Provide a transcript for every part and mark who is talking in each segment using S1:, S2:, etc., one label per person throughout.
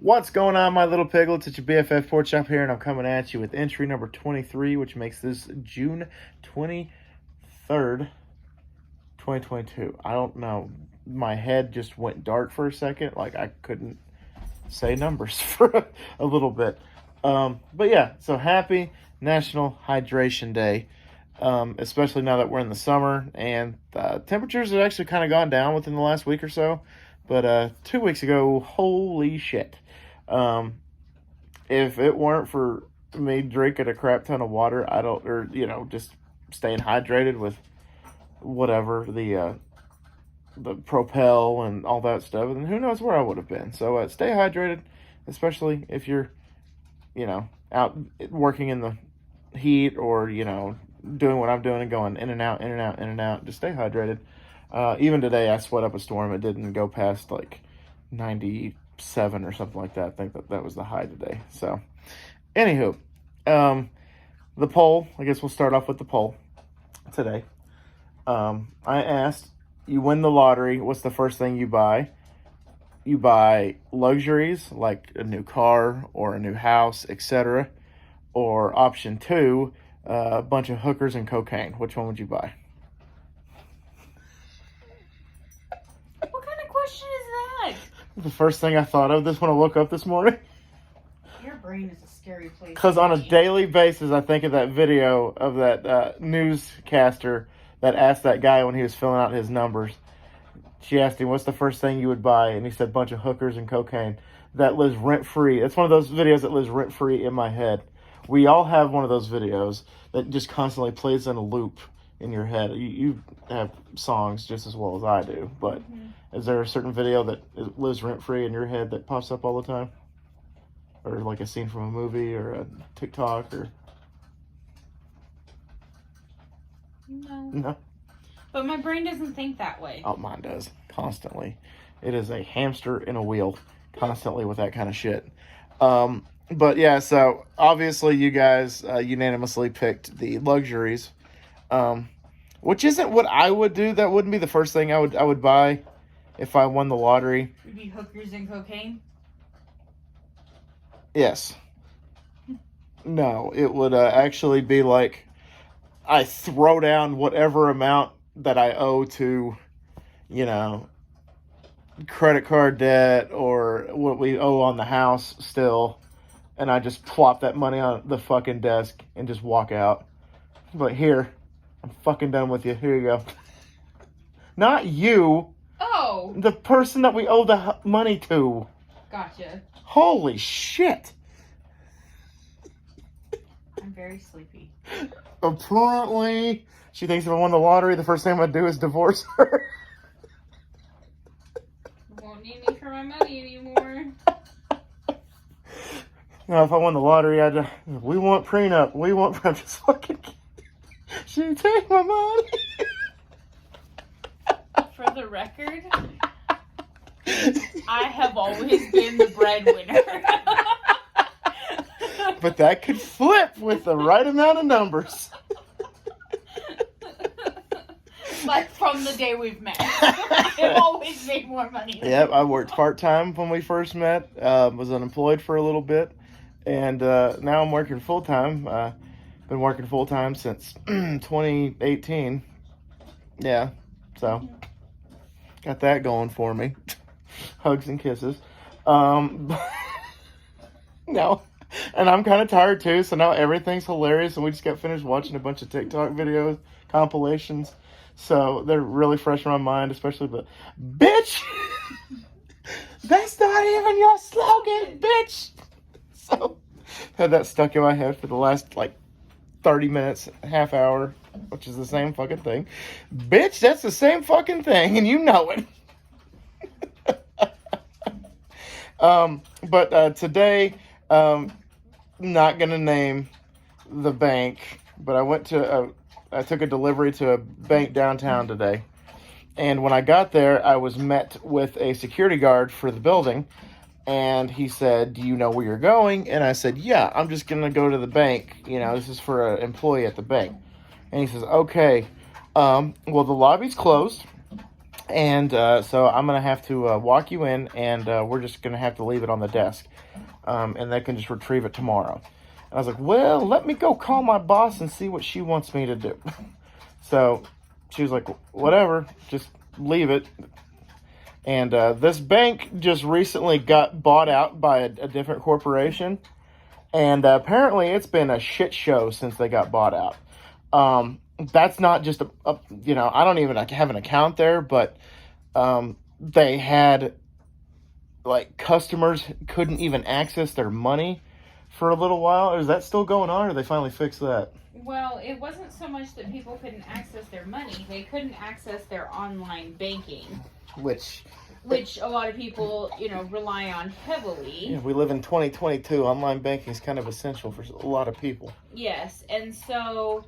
S1: What's going on, my little piglets? It's your BFF Pork Chop here, and I'm coming at you with entry number 23, which makes this June 23rd, 2022. I don't know. My head just went dark for a second. Like, I couldn't say numbers for a little bit. But yeah, so happy National Hydration Day, especially now that we're in the summer, and temperatures have actually kind of gone down within the last week or so. But 2 weeks ago, holy shit. If it weren't for me drinking a crap ton of water, just staying hydrated with whatever, the Propel and all that stuff, and who knows where I would have been. So stay hydrated, especially if you're, out working in the heat or, doing what I'm doing and going in and out, in and out, in and out. Just stay hydrated. Even today, I sweat up a storm. It didn't go past like 97 or something like that. I think that was the high today. So, anywho, the poll. I guess we'll start off with the poll today. I asked, you win the lottery, what's the first thing you buy? You buy luxuries like a new car or a new house, etc. Or option two, a bunch of hookers and cocaine. Which one would you buy?
S2: Question is that?
S1: The first thing I thought of this when I woke up this morning.
S2: Your brain is a scary place.
S1: Because on a daily basis, I think of that video of that newscaster that asked that guy when he was filling out his numbers. She asked him, what's the first thing you would buy? And he said, bunch of hookers and cocaine. That lives rent-free. It's one of those videos that lives rent-free in my head. We all have one of those videos that just constantly plays in a loop in your head. You have songs just as well as I do, but is there a certain video that lives rent-free in your head that pops up all the time? Or like a scene from a movie or a TikTok or... No?
S2: But my brain doesn't think that way.
S1: Oh, mine does. Constantly. It is a hamster in a wheel. Constantly with that kind of shit. But yeah, so obviously you guys unanimously picked the luxuries. Which isn't what I would do. That wouldn't be the first thing I would buy if I won the lottery.
S2: Would be hookers and cocaine?
S1: Yes. No, it would actually be like I throw down whatever amount that I owe to, credit card debt or what we owe on the house still, and I just plop that money on the fucking desk and just walk out. But here, I'm fucking done with you. Here you go. Not you.
S2: Oh.
S1: The person that we owe the money to.
S2: Gotcha.
S1: Holy shit.
S2: I'm very sleepy.
S1: Apparently, she thinks if I won the lottery, the first thing I'm going to do is divorce her.
S2: Won't need me for my money anymore.
S1: If I won the lottery, we want prenup. I'm just fucking kidding. She take my money.
S2: For the record, I have always been the breadwinner.
S1: But that could flip with the right amount of numbers.
S2: Like from the day we've met. I've always made more money.
S1: Yep, I worked part-time when we first met. Was unemployed for a little bit. And now I'm working full-time. Been working full-time since 2018. Yeah, so got that going for me. Hugs and kisses. No, and I'm kind of tired too, so now everything's hilarious, and we just got finished watching a bunch of TikTok videos, compilations, so they're really fresh in my mind, especially the, bitch! That's not even your slogan, bitch! So, had that stuck in my head for the last, 30 minutes, half hour, which is the same fucking thing. Bitch, that's the same fucking thing, and you know it. But today, not gonna name the bank, but I took a delivery to a bank downtown today. And when I got there, I was met with a security guard for the building. And he said, do you know where you're going? And I said, yeah, I'm just going to go to the bank. This is for an employee at the bank. And he says, okay, well, the lobby's closed. And so I'm going to have to walk you in, and we're just going to have to leave it on the desk. And they can just retrieve it tomorrow. And I was like, well, let me go call my boss and see what she wants me to do. So she was like, whatever, just leave it. And this bank just recently got bought out by a different corporation. And apparently it's been a shit show since they got bought out. That's not just I don't even have an account there, but they had, like, customers couldn't even access their money for a little while. Is that still going on, or they finally fixed that?
S2: Well, it wasn't so much that people couldn't access their money; they couldn't access their online banking, which a lot of people, rely on heavily.
S1: Yeah, we live in 2022. Online banking is kind of essential for a lot of people.
S2: Yes, and so,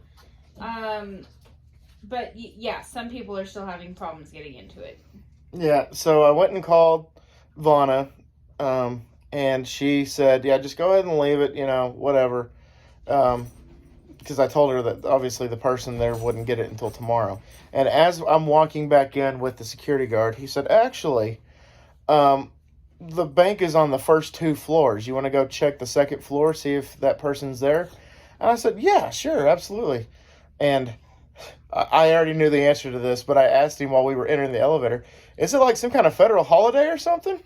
S2: but yeah, some people are still having problems getting into it.
S1: Yeah, so I went and called Vonna, and she said, yeah, just go ahead and leave it, whatever. Because I told her that obviously the person there wouldn't get it until tomorrow. And as I'm walking back in with the security guard, he said, actually, the bank is on the first 2 floors. You want to go check the second floor, see if that person's there? And I said, yeah, sure, absolutely. And I already knew the answer to this, but I asked him while we were entering the elevator, is it like some kind of federal holiday or something?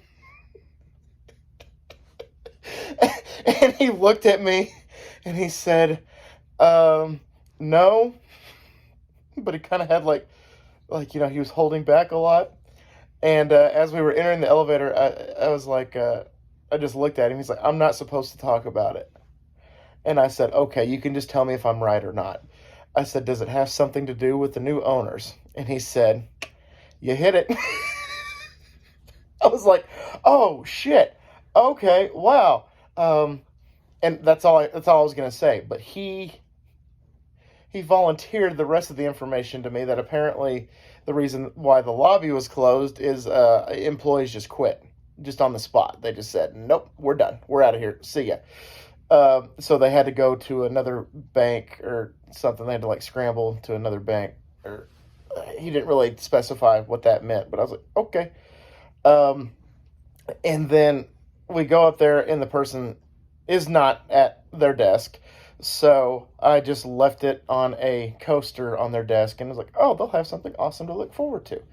S1: And he looked at me and he said, no. But he kind of had like, he was holding back a lot. And as we were entering the elevator, I was like, I just looked at him. He's like, I'm not supposed to talk about it. And I said, okay, you can just tell me if I'm right or not. I said, does it have something to do with the new owners? And he said, you hit it. I was like, oh, shit. Okay, wow. And that's all I was going to say. But he volunteered the rest of the information to me, that apparently the reason why the lobby was closed is employees just quit, just on the spot. They just said, nope, we're done. We're out of here. See ya. So they had to go to another bank or something. They had to, like, scramble to another bank. Or he didn't really specify what that meant, but I was like, okay. And then we go up there, and the person is not at their desk. So I just left it on a coaster on their desk, and was like, oh, they'll have something awesome to look forward to.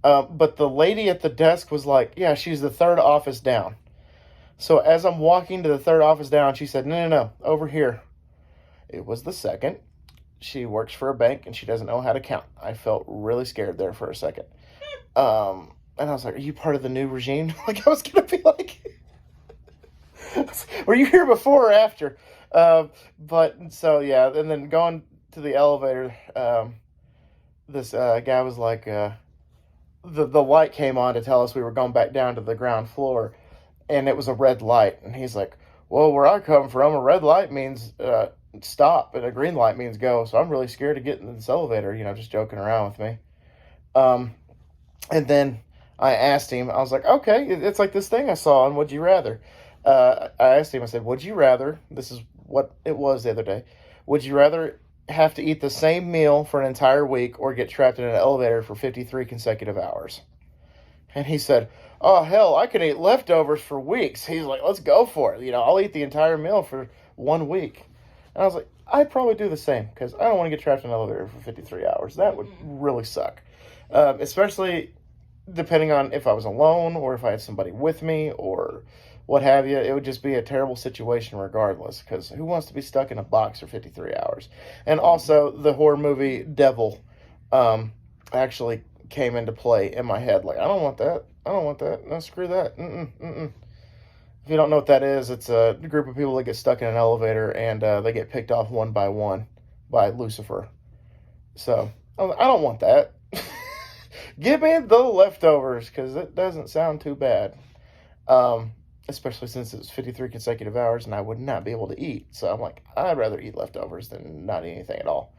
S1: But the lady at the desk was like, yeah, she's the 3rd office down. So as I'm walking to the 3rd office down, she said, no, over here. It was the 2nd. She works for a bank, and she doesn't know how to count. I felt really scared there for a second. And I was like, are you part of the new regime? Like, I was going to be like, were you here before or after? But so, yeah, and then going to the elevator, this guy was like, the light came on to tell us we were going back down to the ground floor, and it was a red light. And he's like, well, where I come from, a red light means stop, and a green light means go. So I'm really scared to get in this elevator, just joking around with me. And then I asked him, I was like, okay, it's like this thing I saw on Would You Rather. I asked him, I said, would you rather, this is what it was the other day, would you rather have to eat the same meal for an entire week or get trapped in an elevator for 53 consecutive hours? And he said, oh, hell, I can eat leftovers for weeks. He's like, let's go for it. I'll eat the entire meal for 1 week. And I was like, I'd probably do the same, because I don't want to get trapped in an elevator for 53 hours. That would really suck. Especially depending on if I was alone or if I had somebody with me or what have you. It would just be a terrible situation regardless, because who wants to be stuck in a box for 53 hours? And also, the horror movie Devil actually came into play in my head. Like, I don't want that. No, screw that. If you don't know what that is, it's a group of people that get stuck in an elevator, and they get picked off one by one by Lucifer. So, I don't want that. Give me the leftovers, because it doesn't sound too bad. Especially since it was 53 consecutive hours, and I would not be able to eat. So I'm like, I'd rather eat leftovers than not eat anything at all.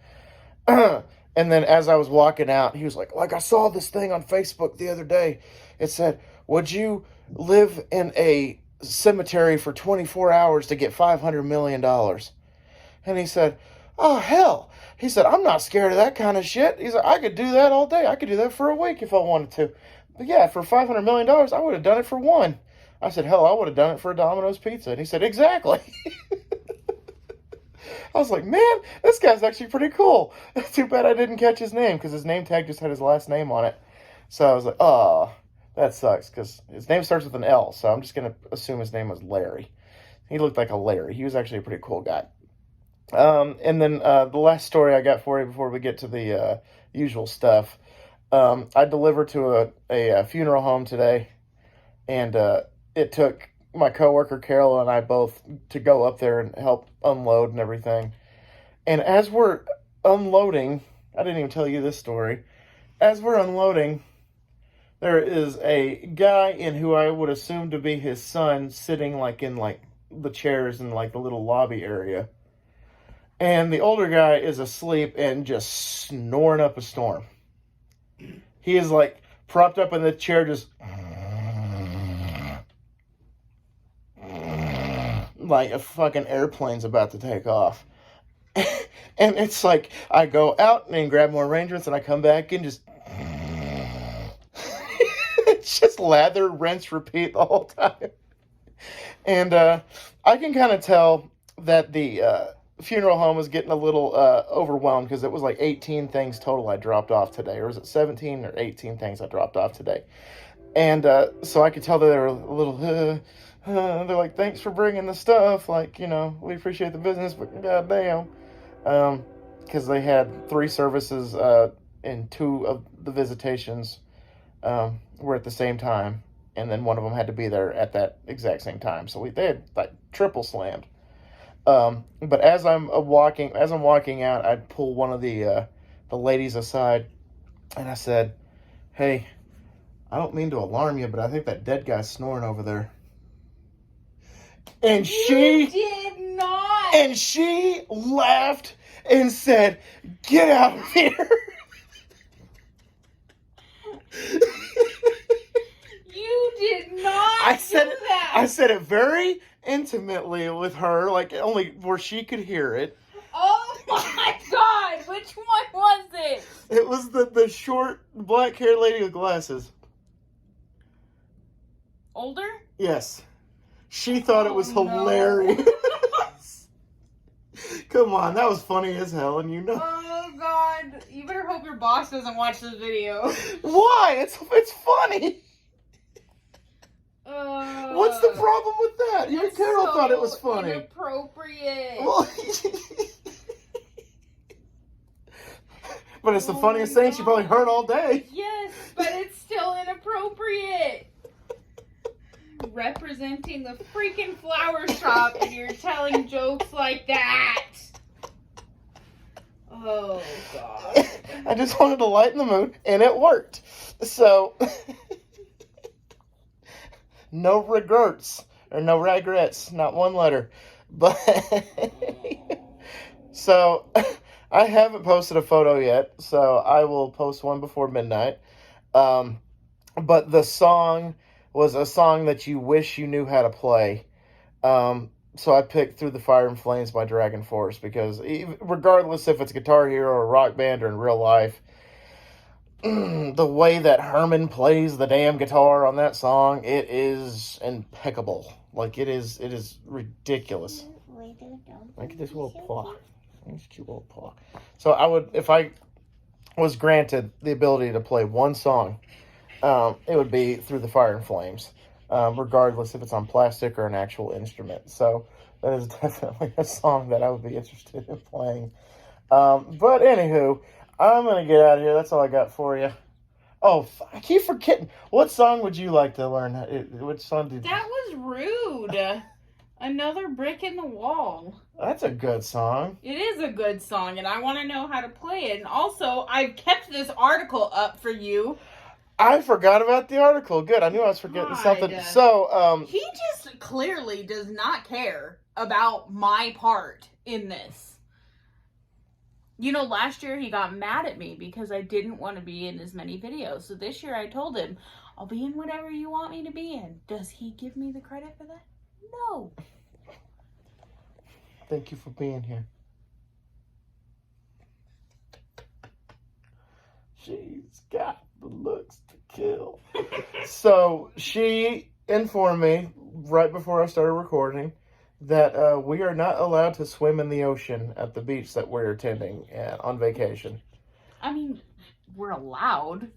S1: And then as I was walking out, he was like, I saw this thing on Facebook the other day. It said, would you live in a cemetery for 24 hours to get $500 million? And he said, Oh, hell. He said, I'm not scared of that kind of shit. He's like, I could do that all day. I could do that for a week if I wanted to. But yeah, for $500 million, I would have done it for one. I said, hell, I would have done it for a Domino's pizza. And he said, exactly. I was like, man, this guy's actually pretty cool. Too bad I didn't catch his name because his name tag just had his last name on it. So I was like, oh, that sucks because his name starts with an L. So I'm just going to assume his name was Larry. He looked like a Larry. He was actually a pretty cool guy. And then the last story I got for you before we get to the usual stuff. I delivered to a funeral home today, and it took my coworker Carol and I both to go up there and help unload and everything. And as we're unloading, I didn't even tell you this story. As we're unloading, there is a guy in who I would assume to be his son sitting like in like the chairs in like the little lobby area. And the older guy is asleep and just snoring up a storm. He is like propped up in the chair, just like a fucking airplane's about to take off. And it's like I go out and grab more arrangements and I come back and just it's just lather, rinse, repeat the whole time. And I can kind of tell that the funeral home was getting a little overwhelmed because it was like 18 things total I dropped off today. Or was it 17 or 18 things I dropped off today? And so I could tell that they were a little, they're like, thanks for bringing the stuff. Like, you know, we appreciate the business, but goddamn. Because they had 3 services and 2 of the visitations were at the same time. And then one of them had to be there at that exact same time. So they had like triple slammed. But as I'm walking out, I'd pull one of the ladies aside, and I said, "Hey, I don't mean to alarm you, but I think that dead guy's snoring over there." And
S2: You did not.
S1: And she laughed and said, "Get out of here."
S2: You did not.
S1: I said
S2: do that.
S1: I said it very intimately with her, like only where she could hear it.
S2: Oh my god! Which one was it?
S1: It was the short black-haired lady with glasses.
S2: Older?
S1: Yes. She thought it was
S2: no.
S1: hilarious. Come on, that was funny as hell, and you know.
S2: Oh god! You better hope your boss doesn't watch this video.
S1: Why? It's funny. What's the problem with that? Even Carol thought it was funny.
S2: Inappropriate.
S1: Well, but it's the funniest thing she probably heard all day.
S2: Yes, but it's still inappropriate. Representing the freaking flower shop and you're telling jokes like that. Oh god.
S1: I just wanted to lighten the mood, and it worked. So, no regrets, or no regrets, not one letter. But, so, I haven't posted a photo yet, so I will post one before midnight. But the song was a song that you wish you knew how to play. So I picked Through the Fire and Flames by Dragon Force because regardless if it's Guitar Hero or Rock Band or in real life, the way that Herman plays the damn guitar on that song, it is impeccable. Like, it is ridiculous. Look at this little paw. This cute little paw. So I would, if I was granted the ability to play one song, it would be Through the Fire and Flames, regardless if it's on plastic or an actual instrument. So that is definitely a song that I would be interested in playing. But anywho, I'm going to get out of here. That's all I got for you. Oh, I keep forgetting. What song would you like to learn? Which song did you...
S2: That was rude. Another Brick in the Wall.
S1: That's a good song.
S2: It is a good song, and I want to know how to play it. And also, I've kept this article up for you.
S1: I forgot about the article. Good. I knew I was forgetting something. So,
S2: he just clearly does not care about my part in this. You know, last year he got mad at me because I didn't want to be in as many videos. So this year I told him, I'll be in whatever you want me to be in. Does he give me the credit for that? No.
S1: Thank you for being here. She's got the looks to kill. So she informed me right before I started recording that we are not allowed to swim in the ocean at the beach that we're attending on vacation.
S2: I mean, we're allowed,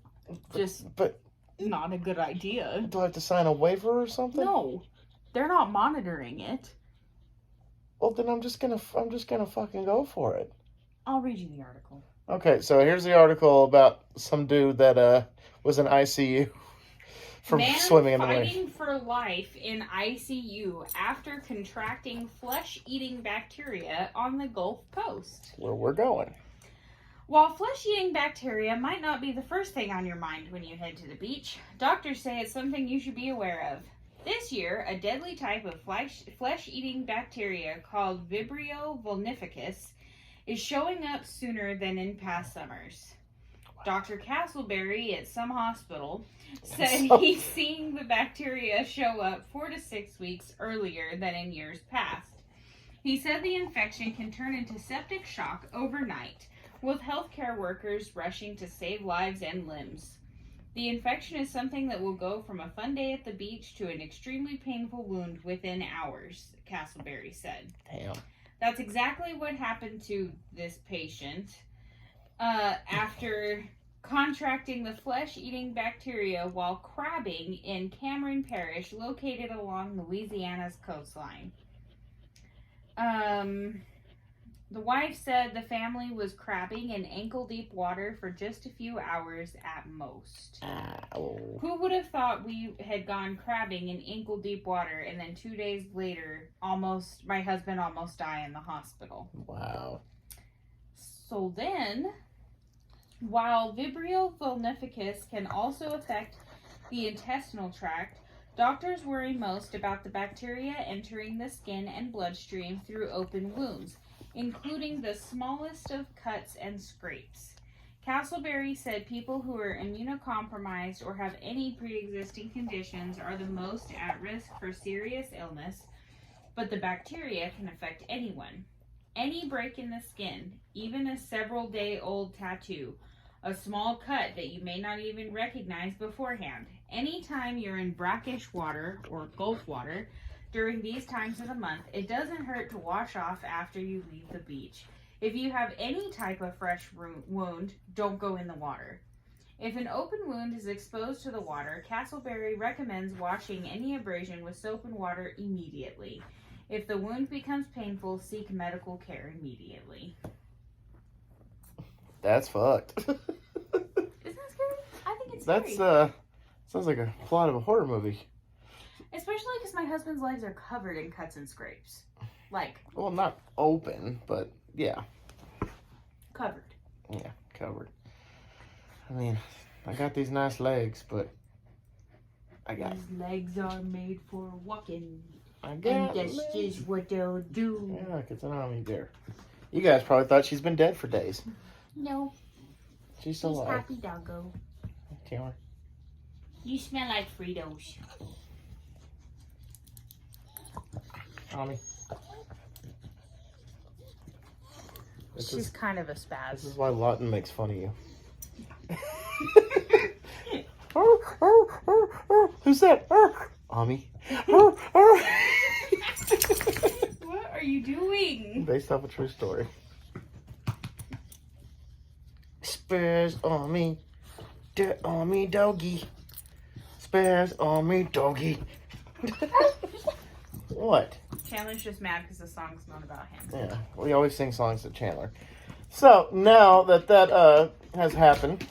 S2: just
S1: But
S2: not a good idea.
S1: do I have to sign a waiver or something?
S2: No, they're not monitoring it.
S1: Well, then I'm just gonna fucking go for it.
S2: I'll read you the article.
S1: Okay, so here's the article about some dude that was in ICU for
S2: Man
S1: swimming in the lake.
S2: fighting for life in ICU after contracting flesh-eating bacteria on the Gulf Coast.
S1: Where we're going.
S2: While flesh-eating bacteria might not be the first thing on your mind when you head to the beach, doctors say it's something you should be aware of. This year, a deadly type of flesh-eating bacteria called Vibrio vulnificus is showing up sooner than in past summers. Dr. Castleberry at some hospital said he's seeing the bacteria show up 4 to 6 weeks earlier than in years past. He said the infection can turn into septic shock overnight, with healthcare workers rushing to save lives and limbs. The infection is something that will go from a fun day at the beach to an extremely painful wound within hours, Castleberry said.
S1: Damn.
S2: That's exactly what happened to this patient after contracting the flesh-eating bacteria while crabbing in Cameron Parish, located along Louisiana's coastline. The wife said the family was crabbing in ankle-deep water for just a few hours at most.
S1: Ow.
S2: Who would have thought we had gone crabbing in ankle-deep water and then 2 days later, my husband almost died in the hospital?
S1: Wow.
S2: So then, while Vibrio vulnificus can also affect the intestinal tract, doctors worry most about the bacteria entering the skin and bloodstream through open wounds, including the smallest of cuts and scrapes. Castleberry said people who are immunocompromised or have any pre-existing conditions are the most at risk for serious illness, but the bacteria can affect anyone. Any break in the skin, even a several-day-old tattoo, a small cut that you may not even recognize beforehand. Anytime you're in brackish water or Gulf water, during these times of the month, it doesn't hurt to wash off after you leave the beach. If you have any type of fresh wound, don't go in the water. If an open wound is exposed to the water, Castleberry recommends washing any abrasion with soap and water immediately. If the wound becomes painful, seek medical care immediately.
S1: That's fucked.
S2: Isn't that scary? I think it's scary.
S1: That's sounds like a plot of a horror movie.
S2: Especially because my husband's legs are covered in cuts and scrapes. Like,
S1: Well, not open, but yeah.
S2: covered.
S1: Yeah, covered. I mean, I got these nice legs, but
S2: His legs are made for walking.
S1: I
S2: And
S1: got
S2: that's
S1: legs.
S2: just what they'll do.
S1: Yeah, look, it's an army bear. You guys probably thought she's been dead for days.
S2: No,
S1: She's still
S2: he's
S1: alive.
S2: happy doggo.
S1: Taylor.
S2: You smell like Fritos.
S1: Tommy.
S2: She's kind of a
S1: This
S2: spaz.
S1: is why Lawton makes fun of you. Who's that? Ami.
S2: What are you doing?
S1: Based off a true story. Spares on me. Dirt on me, doggy. Spares on me, doggy. What?
S2: Chandler's just mad because the song's not about him.
S1: Yeah, we always sing songs to Chandler. So now that has happened,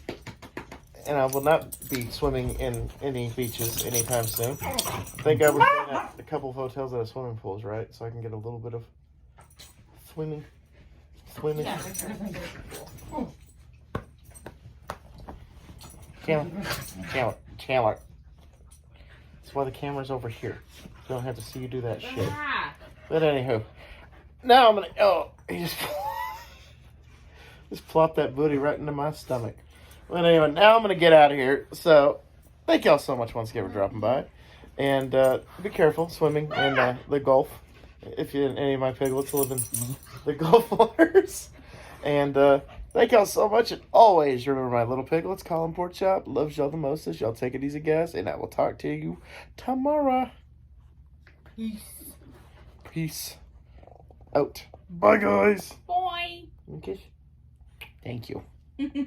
S1: and I will not be swimming in any beaches anytime soon. I think I was staying at a couple of hotels that have swimming pools, right? So I can get a little bit of swimming.
S2: Yeah.
S1: Chandler. That's why the camera's over here. So I don't have to see you do that shit.
S2: Ah,
S1: But anywho, now I'm gonna. He just plopped that booty right into my stomach. But anyway, now I'm gonna get out of here. So, thank y'all so much once again for dropping by, and be careful swimming in the Gulf. If you any of my piglets live in the Gulf waters, and Thank y'all so much, and always remember my little piglets, Colin Pork Chop, loves y'all the mostest. Y'all take it easy, guys, and I will talk to you tomorrow.
S2: Peace.
S1: Peace out. Bye, guys.
S2: Bye.
S1: Okay. Thank you.